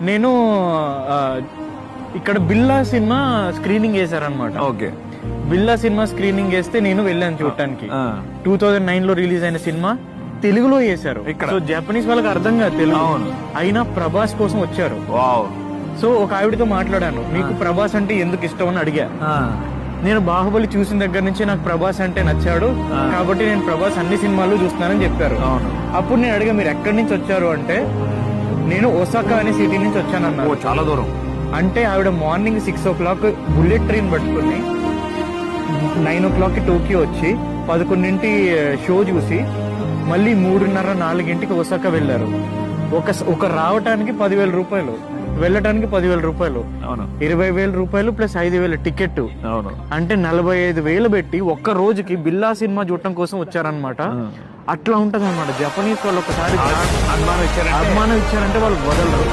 నేను ఇక్కడ బిల్లా cinema screening చేశారనమాట. ఓకే. బిల్లా సినిమా స్క్రీనింగ్ చేస్తే నేను వెళ్ళాను చూడటానికి. 2009 లో రిలీజ్ అయిన సినిమా తెలుగులో చేశారు. సో జపనీస్ వాళ్ళకి అర్థం కాదు తెలుగు, అయినా ప్రభాస్ కోసం వచ్చారు. సో ఒక ఆవిడతో మాట్లాడాను, నీకు ప్రభాస్ అంటే ఎందుకు ఇష్టం అని అడిగా. నేను బాహుబలి చూసిన దగ్గర నుంచి నాకు ప్రభాస్ అంటే నచ్చాడు, కాబట్టి నేను ప్రభాస్ అన్ని సినిమాలు చూస్తున్నానని చెప్పారు. అప్పుడు నేను అడిగా, మీరు ఎక్కడి నుంచి వచ్చారు అంటే, నేను ఒసాకా అనే సిటీ నుంచి వచ్చానన్నారు. చాలా దూరం. అంటే ఆవిడ మార్నింగ్ 6 o'clock బుల్లెట్ ట్రైన్ పట్టుకుని 9 o'clock టోక్యో వచ్చి 11 షో చూసి మళ్ళీ 3:30, 4 ఒసాకా వెళ్లారు. ఒక రావటానికి 10,000 రూపాయలు, వెళ్ళటానికి 10,000 రూపాయలు, 20,000 రూపాయలు ప్లస్ 5,000 టికెట్. అంటే 45,000 పెట్టి ఒక్క రోజుకి బిల్లా సినిమా చూడటం కోసం వచ్చారనమాట. అట్లా ఉంటది అనమాట. జపనీస్ వాళ్ళు ఒకసారి అభిమానం ఇచ్చారంటే వాళ్ళు వదలరు.